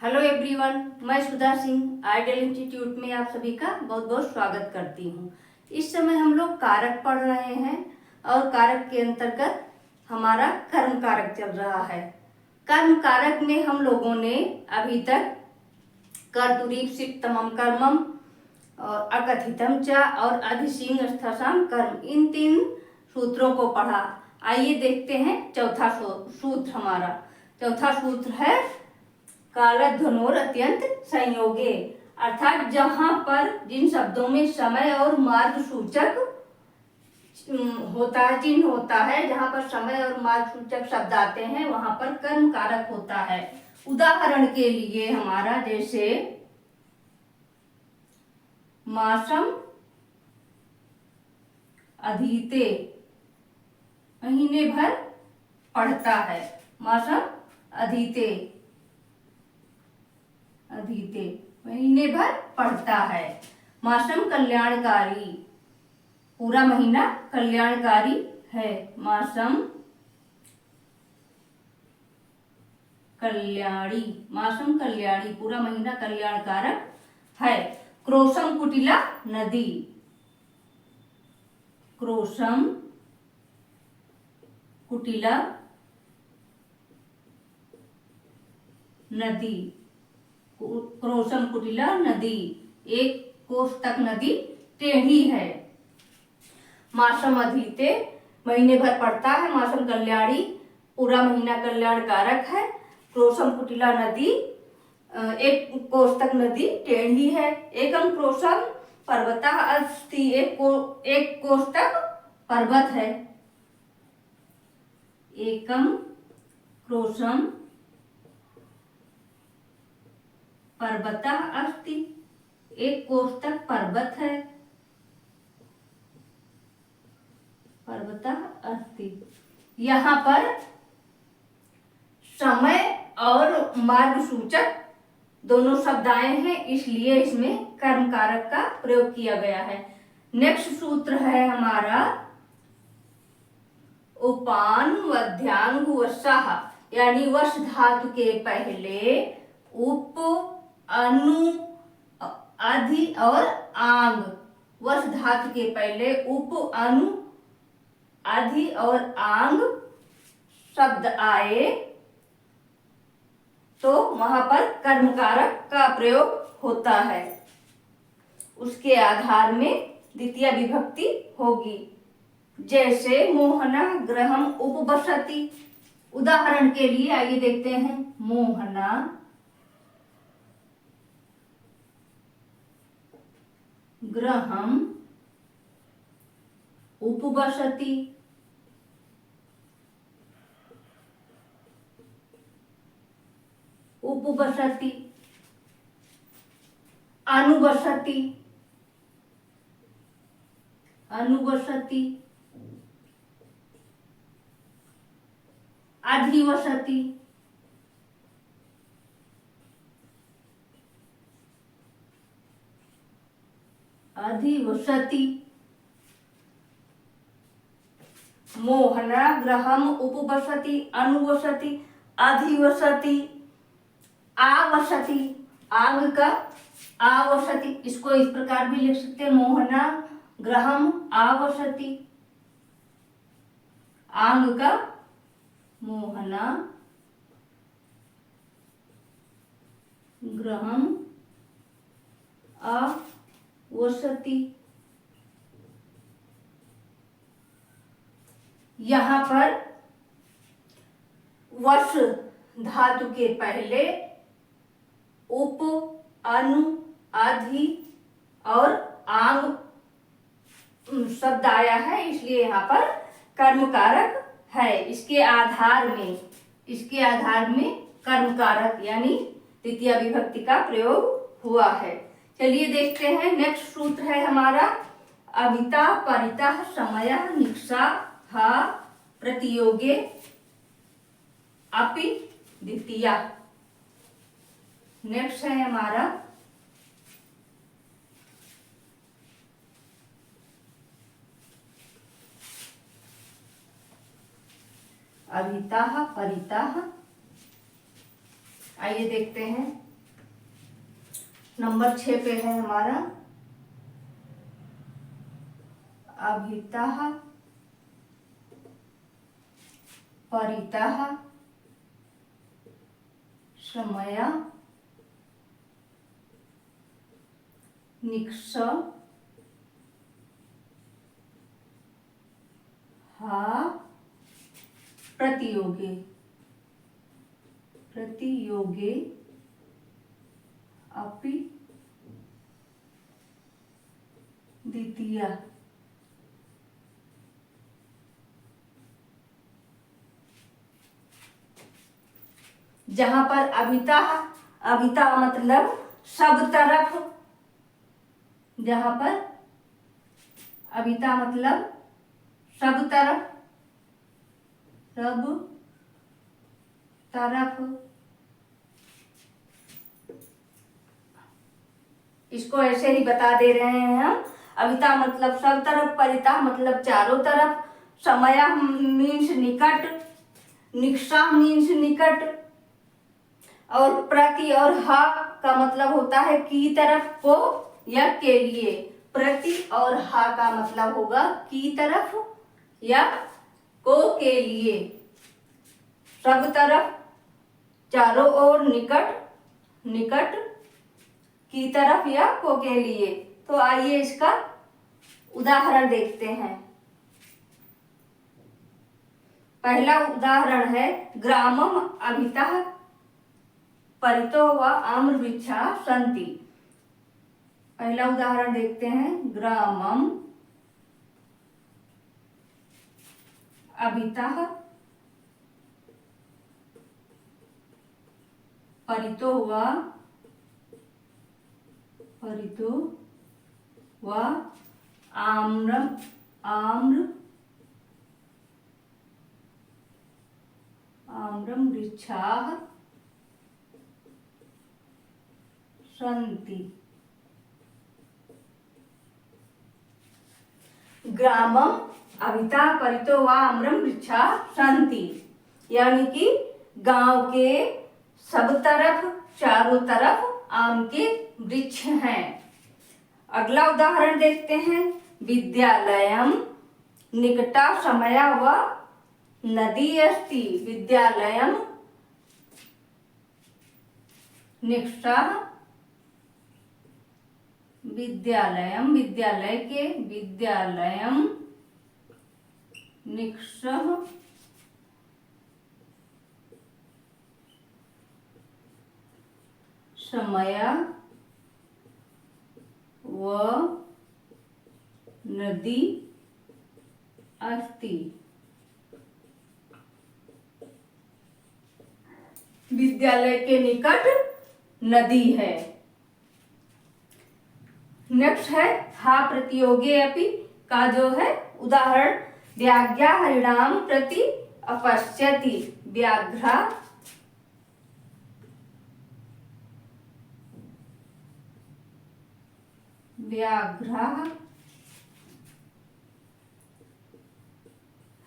Hello everyone, मैं Sudha Singh ideal institute में आप सभी का बहुत बहुत स्वागत करती हूँ। इस समय हम लोग कारक पढ़ रहे हैं और कारक के अंतर्गत हमारा कर्म कारक चल रहा है। कर्म कारक में हम लोगों ने अभी तक कर्तुरीप सिक्तमम कर्मम और अकथितम च और अधिसिंग स्थसम कर्म, इन 3 सूत्रों को पढ़ा। आइए देखते हैं चौथा सूत्र। हमारा चौथा सूत्र है कालध्वनोर अत्यंत संयोगे, अर्थात जहां पर जिन शब्दों में समय और मार्ग सूचक होता है, चिन्ह होता है, जहां पर समय और मार्ग सूचक शब्द आते हैं वहां पर कर्म कारक होता है। उदाहरण के लिए हमारा जैसे मासम अधीते, महीने भर पढ़ता है। मासम अधीते, अधीते महीने भर पढ़ता है। मासम कल्याणकारी, पूरा महीना कल्याणकारी है। मासम कल्याणी, मासम कल्याणी, पूरा महीना कल्याणकारक है। क्रोशम कुटिला नदी, क्रोशम कुटिला नदी, क्रोशम कुटिला नदी, एक कोस तक नदी टेढ़ी है। मासम अधीते, महीने भर पढ़ता है। मासम कल्याणी, पूरा महीना कल्याणकारक है। क्रोशम कुटिला नदी, एक कोस तक नदी टेढ़ी है। एकम क्रोशम पर्वतः अस्ति, एक कोस तक पर्वत है। एकम क्रोशम पर्वतः अस्ति, एक कोस तक पर्वत है। पर्वतः अस्ति, यहाँ पर समय और मार्ग सूचक दोनों शब्द आए हैं, इसलिए इसमें कर्म कारक का प्रयोग किया गया है। नेक्स्ट सूत्र है हमारा उपान वध्यांग वस्साह, यानी वश धातु के पहले उप, अनु, अधि और आंग। वश धातु के पहले उप, अनु, अधि और आंग शब्द आए तो वहां पर कर्म कारक का प्रयोग होता है। उसके आधार में द्वितीय विभक्ति होगी। जैसे मोहना गृहम उपवसति, उदाहरण के लिए आइए देखते हैं। मोहना गृहम उपवसति, उपवसति। अनुवसति, अनुवसति। अधिवसति, अधिवसति। मोहना गृहम उपवसति, अनुवसति, अधिवसति, आवसति। आंग का आवसति, इसको इस प्रकार भी लिख सकते हैं, मोहना गृहम आवसति। आंग का मोहना गृहम आवसति। यहाँ पर वश धातु के पहले उप, अनु, अधि और आंग शब्द आया है, इसलिए यहाँ पर कर्म कारक है। इसके आधार में कर्म कारक यानी द्वितीय विभक्ति का प्रयोग हुआ है। चलिए देखते हैं। नेक्स्ट सूत्र है हमारा अभिता परिता समय निक्षा प्रतियोगे अपि द्वितीया। नेक्स्ट है हमारा अभिता परिता। आइए देखते हैं। नंबर 6 पे है हमारा अभितः परितः समय निक्ष हा प्रतियोगे अपि द्वितीया। जहां पर अभिता मतलब सब तरफ, जहां पर अभिता मतलब सब तरफ, इसको ऐसे ही बता दे रहे हैं हम। अभिता मतलब सब तरफ, परिता मतलब चारों तरफ, समया मीन्स निकट, निक्षा मीन्स निकट, और प्रति और हा का मतलब होता है की तरफ, को या के लिए। प्रति और हा का मतलब होगा की तरफ या को के लिए। सब तरफ, चारों ओर, निकट की तरफ या को के लिए। तो आइए इसका उदाहरण देखते हैं। पहला उदाहरण है ग्रामम अभितः परितो व आम्रवृक्षा सन्ति। पहला उदाहरण देखते हैं। ग्रामम अभितः परितो व आम्रम वृक्षाः सन्ति। ग्रामम अभिता परितो व आम्रम वृक्षा सन्ति, यानी कि गांव के सब तरफ, चारों तरफ आम के वृक्ष हैं। अगला उदाहरण देखते हैं। विद्यालयम निकटा समया व नदी अस्ति। विद्यालयम निकटा, विद्यालयम विद्यालय के, विद्यालयम निकषः समय व नदी अस्ति। विद्यालय के निकट नदी है। नेक्स्ट है हा प्रतियोगे अपि का जो है उदाहरण। व्याघ्रा हरिणाम प्रति अपश्यति। व्याघ्रा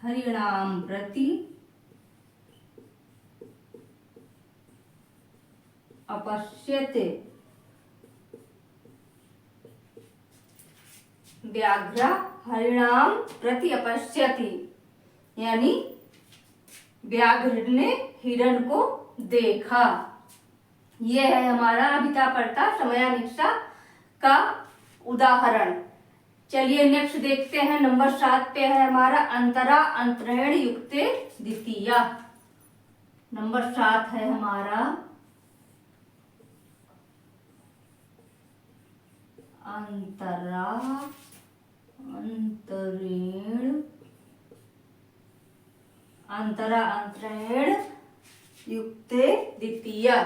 हरिणाम प्रति अपश्यते। व्याघ्र हरिणाम प्रति अपश्यति, यानी व्याघ्र ने हिरण को देखा। यह है हमारा अभिता परिता समयानिक्षा का उदाहरण। चलिए नेक्स्ट देखते हैं। नंबर 7 पे है हमारा अंतरा अंतरेण युक्ते द्वितीया। नंबर 7 है हमारा अंतरा अंतरेण युक्ते द्वितीया।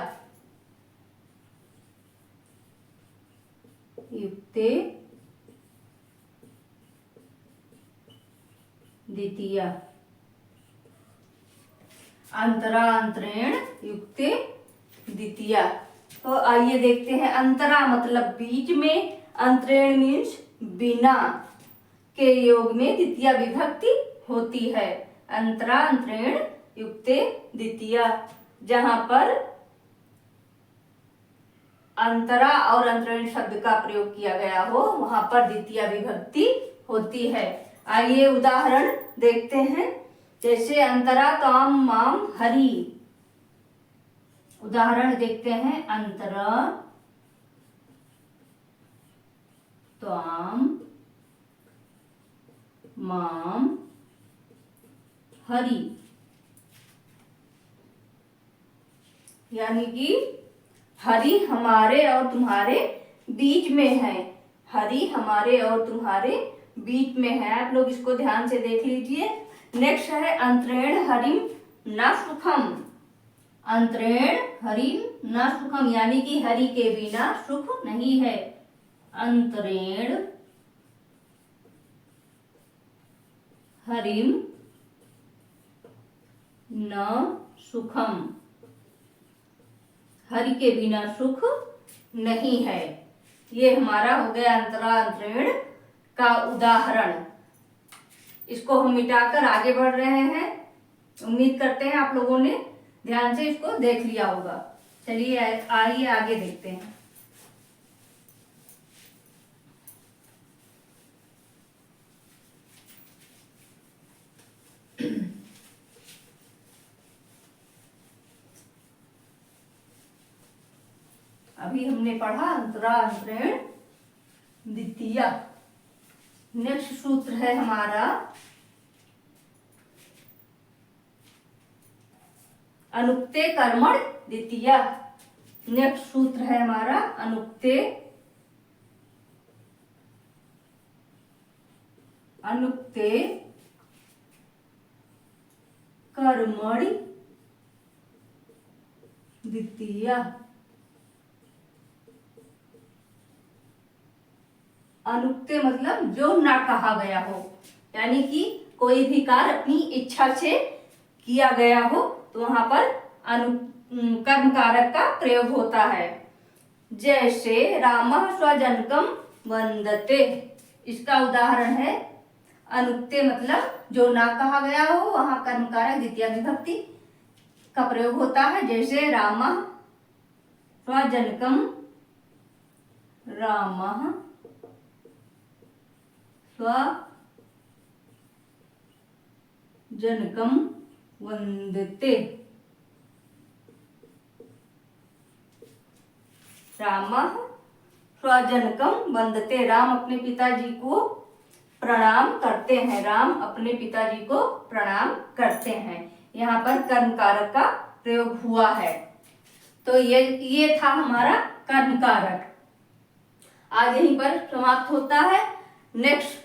अंतरा अंतरेण युक्ते द्वितीया। तो आइए देखते हैं। अंतरा मतलब बीच में, अंतरेण मीन्स बिना, के योग में द्वितीया विभक्ति होती है। अंतरा अंतरेण युक्ते द्वितीया, जहां पर अंतरा और अंतरण शब्द का प्रयोग किया गया हो वहां पर द्वितीय विभक्ति होती है। आइए उदाहरण देखते हैं। जैसे अंतरा त्वाम माम हरि। उदाहरण देखते हैं। अंतरा त्वाम माम हरि, यानी कि हरि हमारे और तुम्हारे बीच में है। हरि हमारे और तुम्हारे बीच में है। आप लोग इसको ध्यान से देख लीजिए। नेक्स्ट है अंतरेण हरिम न सुखम। अंतरेण हरिम न सुखम, यानी कि हरि के बिना सुख नहीं है। अंतरेण हरिम न सुखम, हरि के बिना सुख नहीं है। ये हमारा हो गया अंतरा अंतरेण का उदाहरण। इसको हम मिटाकर आगे बढ़ रहे हैं। उम्मीद करते हैं आप लोगों ने ध्यान से इसको देख लिया होगा। चलिए आइए आगे देखते हैं। अभी हमने पढ़ा अंतरा अंतरेण द्वितीय। नेक्स्ट सूत्र है हमारा अनुक्ते कर्मण द्वितीय। नेक्स्ट सूत्र है हमारा अनुक्ते कर्मणि द्वितीय। अनुक्ते मतलब जो ना कहा गया हो, यानी कि कोई भी कार्य अपनी इच्छा से किया गया हो तो वहां पर कर्म कारक का प्रयोग होता है। जैसे रामः स्वजनकम वंदते, इसका उदाहरण है। अनुक्ते मतलब जो ना कहा गया हो वहां कर्म कारक द्वितीय विभक्ति का प्रयोग होता है। जैसे रामः स्वजनकम, रामः स्वजनकम वंदते। रामः स्वजनकम वंदते, राम अपने पिताजी को प्रणाम करते हैं। राम अपने पिताजी को प्रणाम करते हैं। यहाँ पर कर्म कारक का प्रयोग हुआ है। तो ये था हमारा कर्म कारक। आज यहीं पर समाप्त होता है। नेक्स्ट